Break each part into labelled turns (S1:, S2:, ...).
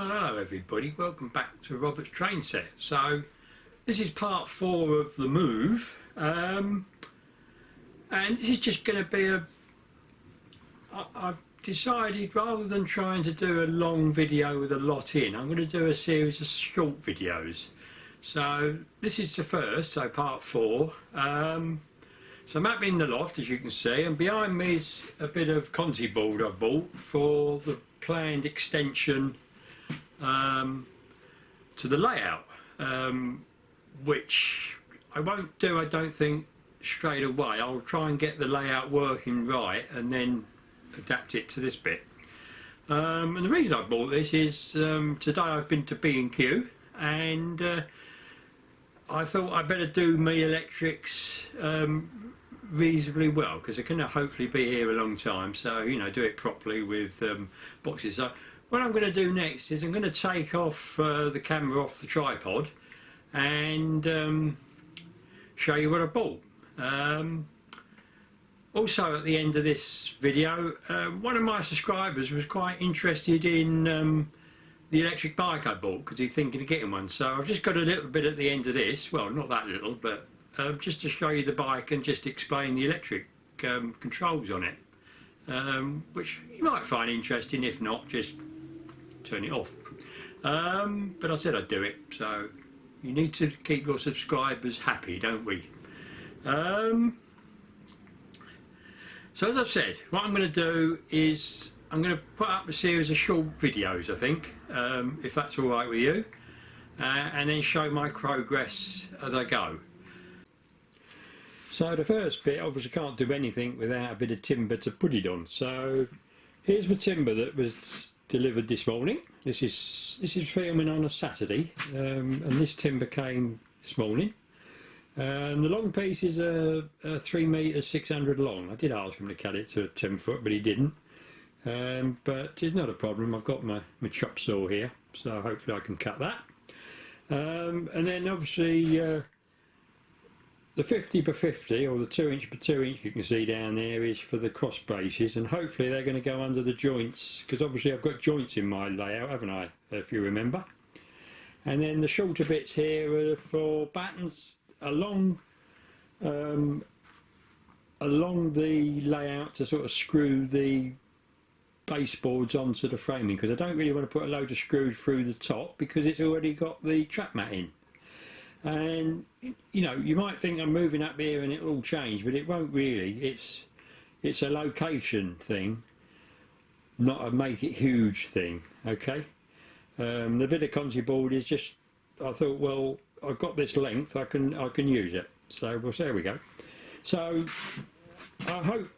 S1: Well, hello everybody, welcome back to Robert's Train Set. So this is part 4 of the move, and this is just going to be I've decided rather than trying to do a long video with a lot in, I'm going to do a series of short videos. So this is the first, so part 4. So I'm up in the loft, as you can see, and behind me is a bit of Conti board I bought for the planned extension to the layout, which I won't do, I don't think, straight away. I'll try and get the layout working right and then adapt it to this bit. And the reason I bought this is today I've been to B&Q and I thought I'd better do me electrics reasonably well, because I can hopefully be here a long time, so you know, do it properly with boxes. So what I'm going to do next is I'm going to take off the camera off the tripod and show you what I bought. Also at the end of this video, one of my subscribers was quite interested in the electric bike I bought, because he's thinking of getting one. So I've just got a little bit at the end of this, well not that little, but just to show you the bike and just explain the electric controls on it, which you might find interesting. If not, just turn it off. But I said I'd do it, so you need to keep your subscribers happy, don't we? So as I've said, what I'm going to do is I'm going to put up a series of short videos, I think, if that's all right with you, and then show my progress as I go. So the first bit, obviously can't do anything without a bit of timber to put it on. So here's my timber that was delivered this morning. This is filming on a Saturday, and this timber came this morning. The long pieces are 3 metres 600 long. I did ask him to cut it to 10 foot, but he didn't. But it's not a problem. I've got my chop saw here, so hopefully I can cut that. And then obviously the 50 by 50, or the 2 inch by 2 inch you can see down there, is for the cross braces, and hopefully they're going to go under the joints, because obviously I've got joints in my layout, haven't I, if you remember. And then the shorter bits here are for battens along the layout to sort of screw the baseboards onto the framing, because I don't really want to put a load of screws through the top because it's already got the trap mat in. And you know, you might think I'm moving up here and it'll all change, but it won't really. It's a location thing, not a make it huge thing. Okay. The bit of Conti board is just, I thought, well, I've got this length, I can use it. So well, there we go. So I hope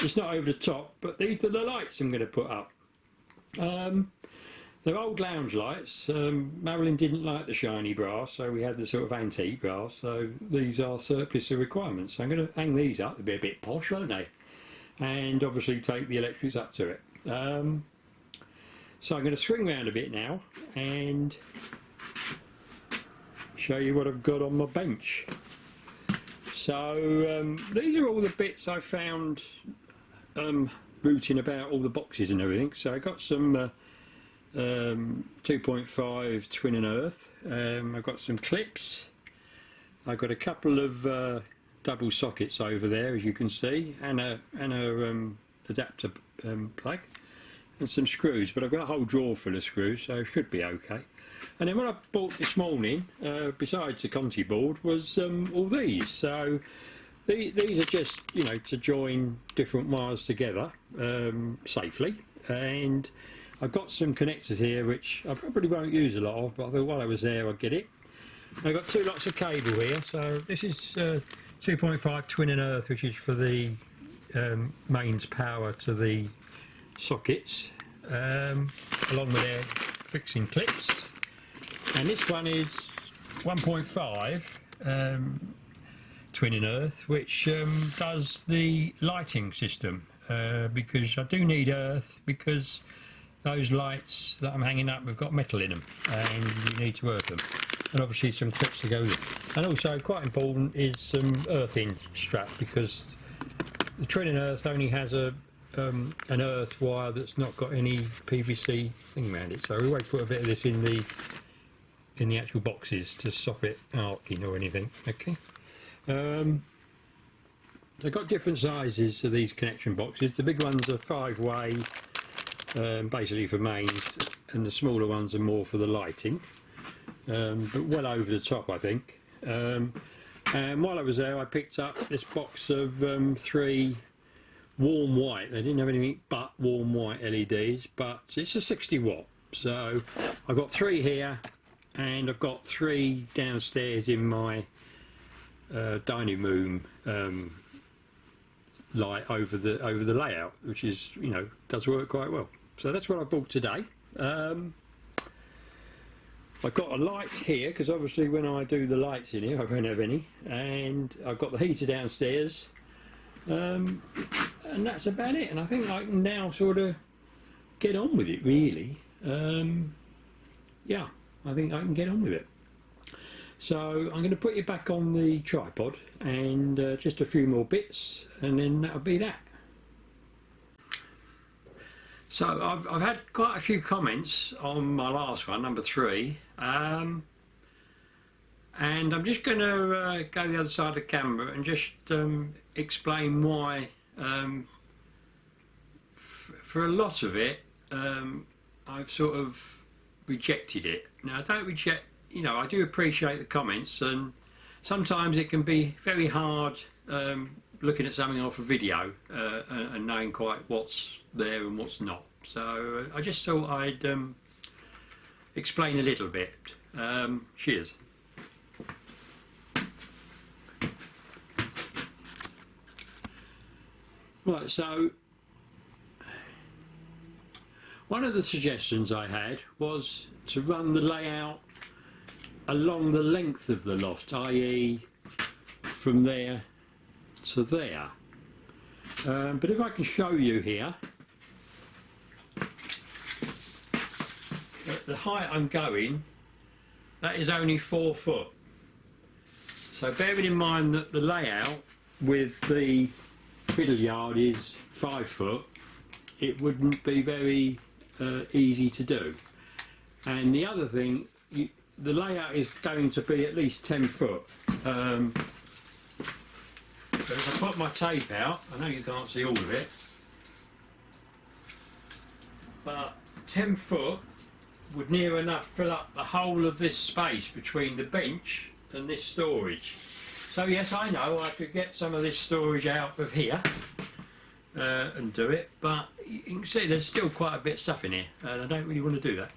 S1: it's not over the top, but these are the lights I'm going to put up. They're old lounge lights. Marilyn didn't like the shiny brass, so we had the sort of antique brass, so these are surplus of requirements. So I'm going to hang these up, they'll be a bit posh, won't they? And obviously take the electrics up to it. So I'm going to swing round a bit now and show you what I've got on my bench. So these are all the bits I found rooting about, all the boxes and everything. So I got some 2.5 twin and earth. I've got some clips. I've got a couple of double sockets over there, as you can see, and a adapter plug, and some screws. But I've got a whole drawer full of screws, so it should be okay. And then what I bought this morning, besides the Conti board, was all these. So these are just, you know, to join different wires together safely. And I've got some connectors here which I probably won't use a lot of, but I thought while I was there I'd get it. I've got 2 lots of cable here. So this is 2.5 twin and earth, which is for the mains power to the sockets, along with their fixing clips. And this one is 1.5 twin and earth, which does the lighting system, because I do need earth, because those lights that I'm hanging up have got metal in them and you need to earth them, and obviously some clips to go with. And also quite important is some earthing strap, because the twin and earth only has a an earth wire that's not got any PVC thing around it. So we won't put a bit of this in the actual boxes to stop it arcing or anything. Okay. They've got different sizes of these connection boxes. The big ones are 5-way, basically for mains, and the smaller ones are more for the lighting, but well over the top, I think. And while I was there, I picked up this box of 3 warm white. They didn't have anything but warm white LEDs, but it's a 60 watt. So I've got 3 here, and I've got 3 downstairs in my dining room light over the layout, which is, you know, does work quite well. So that's what I bought today. I've got a light here because obviously when I do the lights in here I won't have any, and I've got the heater downstairs, and that's about it. And I think I can now sort of get on with it, really. Yeah, I think I can get on with it. So I'm going to put you back on the tripod and just a few more bits, and then that'll be that. So I've had quite a few comments on my last one, number 3, and I'm just going to go the other side of the camera and just explain why, for a lot of it, I've sort of rejected it. Now I don't reject, you know, I do appreciate the comments, and sometimes it can be very hard looking at something off a video and knowing quite what's there and what's not. So I just thought I'd explain a little bit. Cheers. Right, so one of the suggestions I had was to run the layout along the length of the loft, i.e. from there to there. But if I can show you here, at the height I'm going, that is only 4 foot. So bearing in mind that the layout with the fiddle yard is 5 foot, it wouldn't be very easy to do. And the other thing, the layout is going to be at least 10 foot. So if I put my tape out, I know you can't see all of it, but 10 foot would near enough fill up the whole of this space between the bench and this storage. So yes, I know I could get some of this storage out of here and do it, but you can see there's still quite a bit of stuff in here, and I don't really want to do that.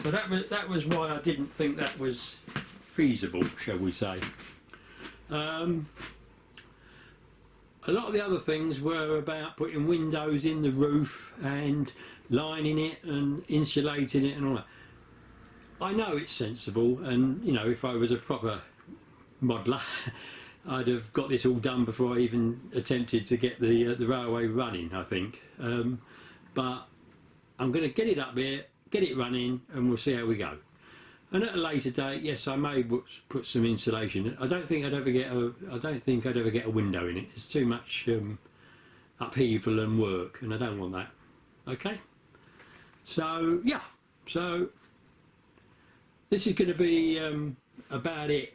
S1: So that was why I didn't think that was feasible, shall we say. A lot of the other things were about putting windows in the roof and lining it and insulating it and all that. I know it's sensible, and you know, if I was a proper modeller I'd have got this all done before I even attempted to get the railway running, I think. But I'm going to get it up here, get it running, and we'll see how we go. And at a later date, yes, I may put some insulation. I don't think I'd ever get a window in it. It's too much upheaval and work, and I don't want that. Okay. So yeah. So this is going to be about it,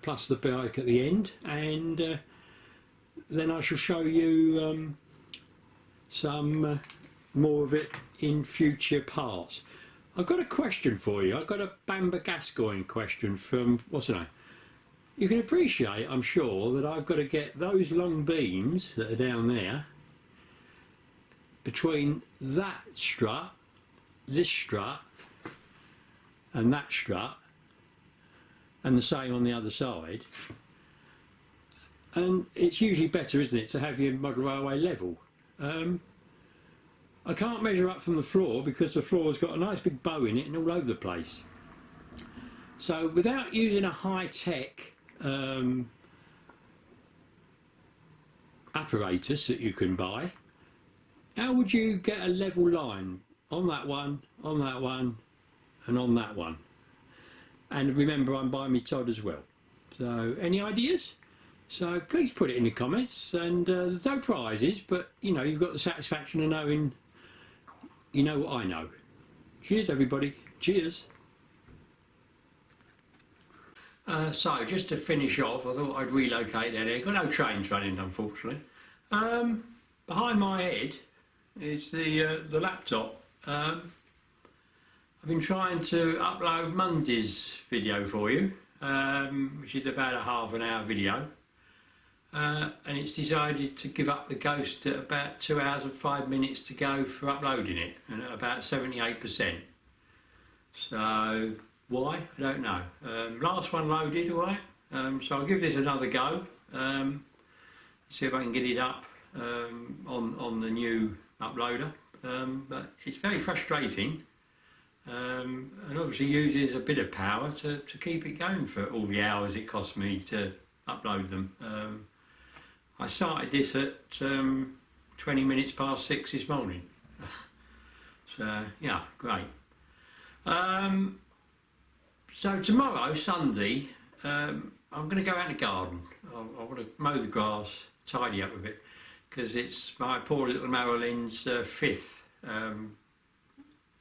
S1: plus the bike at the end, and then I shall show you some more of it in future parts. I've got a question for you. I've got a Bamber Gascoigne question from, what's her name? You can appreciate, I'm sure, that I've got to get those long beams that are down there between that strut, this strut, and that strut, and the same on the other side. And it's usually better, isn't it, to have your model railway level. I can't measure up from the floor because the floor's got a nice big bow in it and all over the place. So without using a high-tech apparatus that you can buy, how would you get a level line on that one, and on that one? And remember, I'm buying me Todd as well. So any ideas? So please put it in the comments, and there's no prizes, but you know, you've got the satisfaction of knowing you know what I know. Cheers everybody, cheers. So just to finish off, I thought I'd relocate that there. Got no trains running, unfortunately. Behind my head is the laptop. I've been trying to upload Monday's video for you, which is about a half an hour video, and it's decided to give up the ghost at about 2 hours and 5 minutes to go for uploading it, and at about 78%. So why? I don't know. Last one loaded, alright, so I'll give this another go, see if I can get it up on the new uploader, but it's very frustrating, and obviously uses a bit of power to keep it going for all the hours it cost me to upload them. I started this at 20 minutes past 6 this morning. So yeah, great. So tomorrow, Sunday, I'm going to go out in the garden. I want to mow the grass, tidy up a bit, because it's my poor little Marilyn's 5th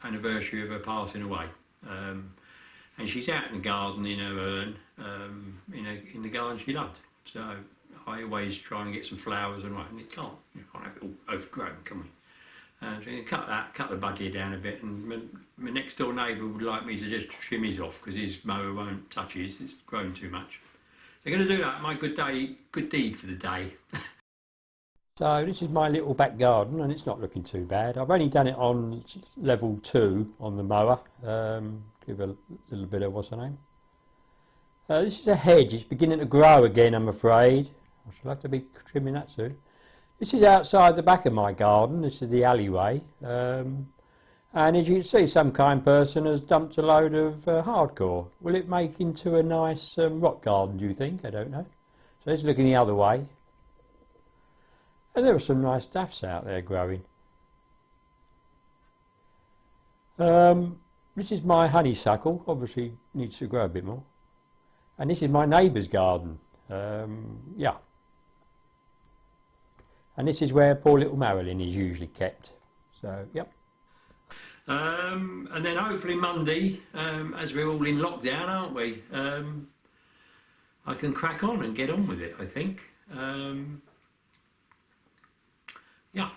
S1: anniversary of her passing away. And she's out in the garden in her urn, in the garden she loved. So I always try and get some flowers and what, and you can't have it all overgrown, can we? So you can cut the budding down a bit, and my next door neighbour would like me to just trim his off because his mower won't touch his, it's grown too much. So I'm going to do that, my good deed for the day. So this is my little back garden, and it's not looking too bad. I've only done it on level 2 on the mower. Give a little bit of, what's her name? This is a hedge, it's beginning to grow again, I'm afraid. I shall have to be trimming that soon. This is outside the back of my garden, this is the alleyway, and as you can see, some kind person has dumped a load of hardcore. Will it make into a nice rock garden, do you think? I don't know. So let's look in the other way. And there are some nice daffs out there growing. This is my honeysuckle, obviously needs to grow a bit more. And this is my neighbour's garden, yeah. And this is where poor little Marilyn is usually kept. So, yep. And then hopefully Monday, as we're all in lockdown, aren't we? I can crack on and get on with it, I think. Yeah.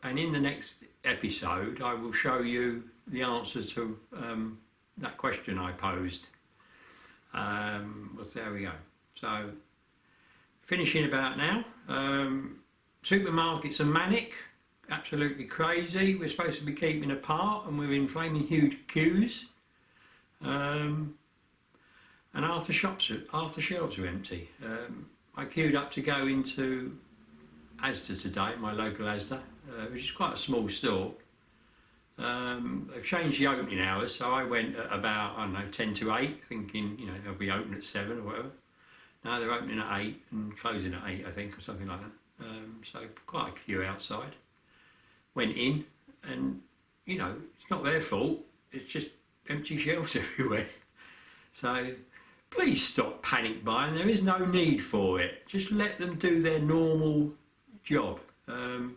S1: And in the next episode, I will show you the answer to that question I posed. Well, there we go. So, finishing about now. Supermarkets are manic, absolutely crazy. We're supposed to be keeping apart, and we're in flaming huge queues. And half the shelves are empty. I queued up to go into Asda today, my local Asda, which is quite a small store. They've changed the opening hours, so I went at about, I don't know, 10 to 8, thinking, you know, they'll be open at 7 or whatever. No, they're opening at 8 and closing at 8, I think, or something like that. So quite a queue outside. Went in, and, you know, it's not their fault, it's just empty shelves everywhere. So please stop panic buying, there is no need for it. Just let them do their normal job. You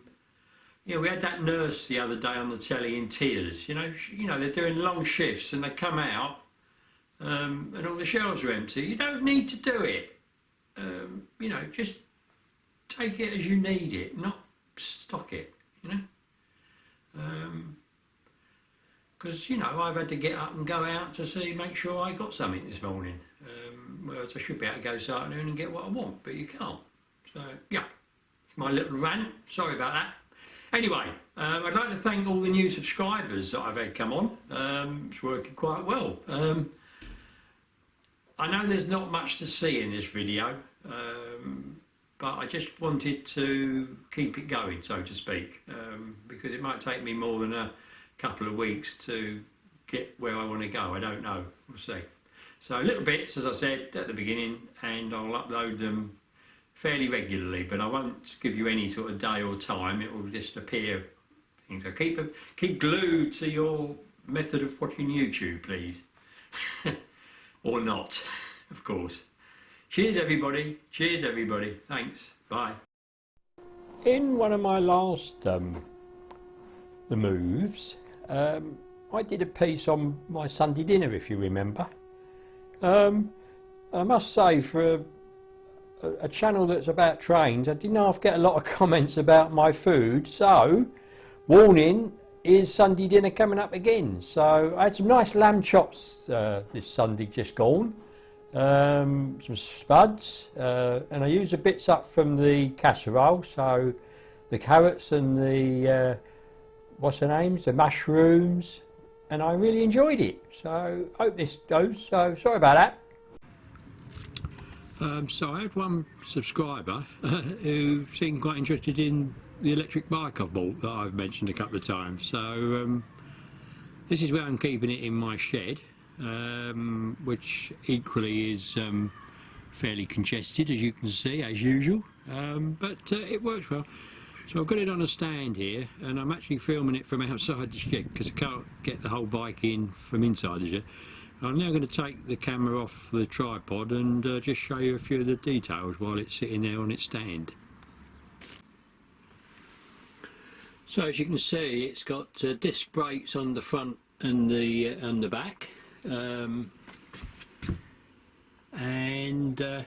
S1: know, we had that nurse the other day on the telly in tears. You know, they're doing long shifts and they come out and all the shelves are empty. You don't need to do it. You know, just take it as you need it, not stock it, you know. Because, you know, I've had to get up and go out to make sure I got something this morning. Whereas I should be able to go this afternoon and get what I want, but you can't. So, yeah, it's my little rant. Sorry about that. Anyway, I'd like to thank all the new subscribers that I've had come on. It's working quite well. I know there's not much to see in this video, but I just wanted to keep it going, so to speak, because it might take me more than a couple of weeks to get where I want to go. I don't know, we'll see. So little bits, as I said at the beginning, and I'll upload them fairly regularly, but I won't give you any sort of day or time. It will just appear things. So keep glued to your method of watching YouTube, please. or not, of course. Cheers everybody, cheers everybody, thanks, bye. In one of my last the moves, I did a piece on my Sunday dinner, if you remember. I must say, for a channel that's about trains, I didn't half get a lot of comments about my food, so warning, is Sunday dinner coming up again. So I had some nice lamb chops this Sunday just gone, some spuds, and I used the bits up from the casserole, so the carrots and the what's the names, the mushrooms, and I really enjoyed it. So hope this goes. So sorry about that. So I had one subscriber who seemed quite interested in the electric bike I've bought that I've mentioned a couple of times. So this is where I'm keeping it in my shed, which equally is fairly congested, as you can see, as usual, but it works well. So I've got it on a stand here, and I'm actually filming it from outside the shed because I can't get the whole bike in from inside the shed. I'm now going to take the camera off the tripod and just show you a few of the details while it's sitting there on its stand. So as you can see, it's got disc brakes on the front and the back, and the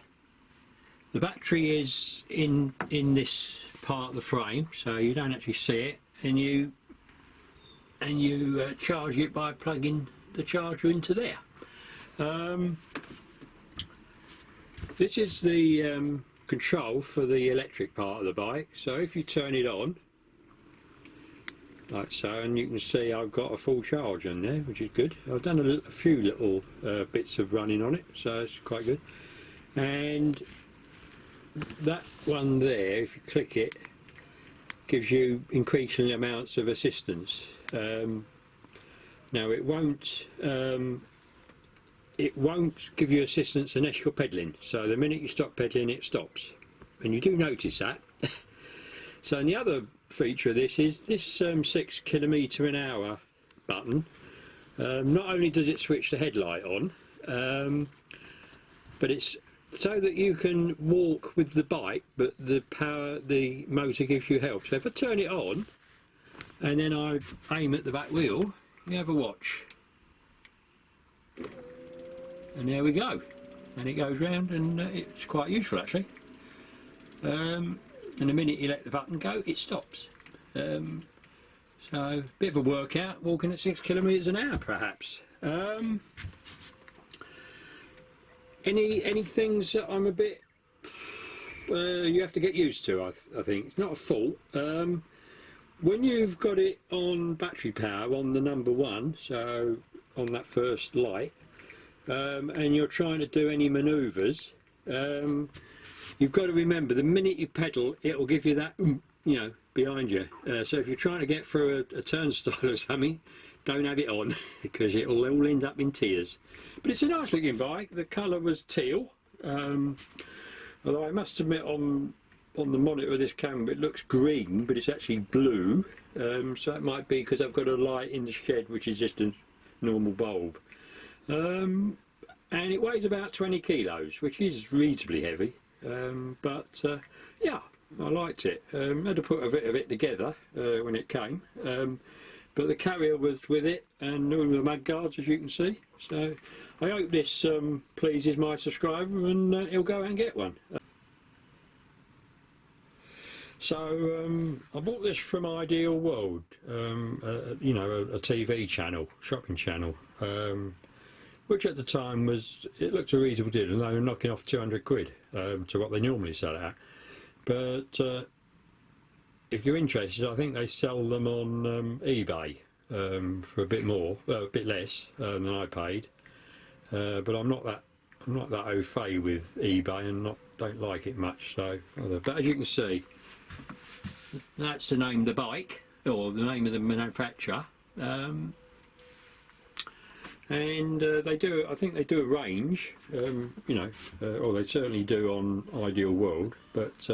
S1: battery is in this part of the frame, so you don't actually see it, and you charge it by plugging the charger into there. This is the control for the electric part of the bike, so if you turn it on like so, and you can see I've got a full charge in there, which is good. I've done a few little bits of running on it, so it's quite good. And that one there, if you click it, gives you increasing amounts of assistance. Now it won't give you assistance unless you're pedalling, so the minute you stop pedalling it stops, and you do notice that. So, and the other feature of this is this 6 km/h button. Not only does it switch the headlight on, but it's so that you can walk with the bike, but the motor gives you help. So if I turn it on and then I aim at the back wheel, you have a watch, and there we go, and it goes round, and it's quite useful actually. And the minute you let the button go, it stops. So a bit of a workout, walking at 6 km/h perhaps. Any things that I'm a bit you have to get used to, I think. It's not a fault. When you've got it on battery power on the number 1, so on that first light, and you're trying to do any manoeuvres, you've got to remember the minute you pedal, it'll give you that you know, behind you. So if you're trying to get through a turnstile or something, don't have it on because it'll all end up in tears. But it's a nice looking bike. The colour was teal, although I must admit on the monitor of this camera it looks green, but it's actually blue, so it might be because I've got a light in the shed which is just a normal bulb. And it weighs about 20 kilos, which is reasonably heavy, but yeah, I liked it. I had to put a bit of it together when it came, but the carrier was with it and all the mud guards, as you can see. So I hope this pleases my subscriber and he'll go out and get one. So I bought this from Ideal World, you know, a TV channel, shopping channel, which at the time it looked a reasonable deal, and they were knocking off 200 quid to what they normally sell it at. But if you're interested, I think they sell them on eBay for a bit more, a bit less than I paid. But I'm not that au fait with eBay and don't like it much. So, but as you can see, that's the name of the bike, or the name of the manufacturer. And they do, I think they do a range, you know, or they certainly do on Ideal World. But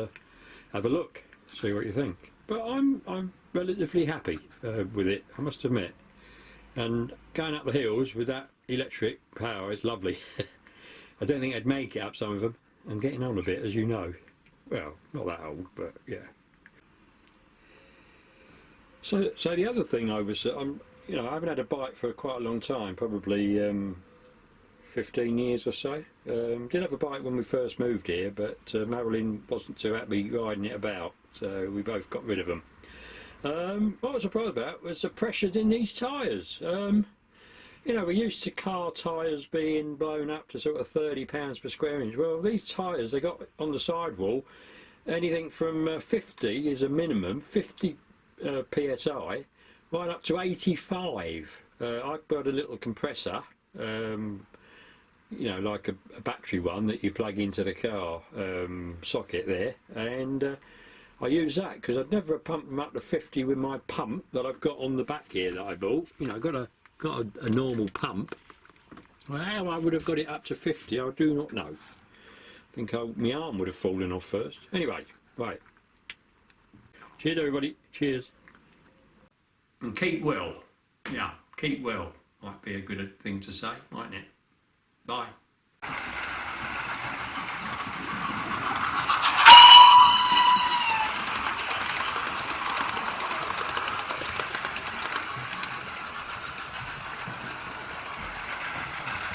S1: have a look, see what you think. But I'm relatively happy with it, I must admit. And going up the hills with that electric power is lovely. I don't think I'd make it up, some of them. I'm getting on a bit, as you know. Well, not that old, but yeah. So the other thing I was, you know, I haven't had a bike for quite a long time, probably 15 years or so. Did have a bike when we first moved here, but Marilyn wasn't too happy riding it about, so we both got rid of them. What I was surprised about was the pressures in these tyres. You know, we're used to car tyres being blown up to sort of £30 per square inch. Well, these tyres, they got on the sidewall, anything from 50 is a minimum, 50 psi, right up to 85. I've got a little compressor, you know, like a battery one that you plug into the car socket there, and I use that because I'd never pump them up to 50 with my pump that I've got on the back here that I bought. You know, I've got a normal pump. Well, how I would have got it up to 50, I do not know. I think my arm would have fallen off first. Anyway, right. Cheers, everybody. Cheers. And keep well. Yeah, keep well. Might be a good thing to say, mightn't it? Bye.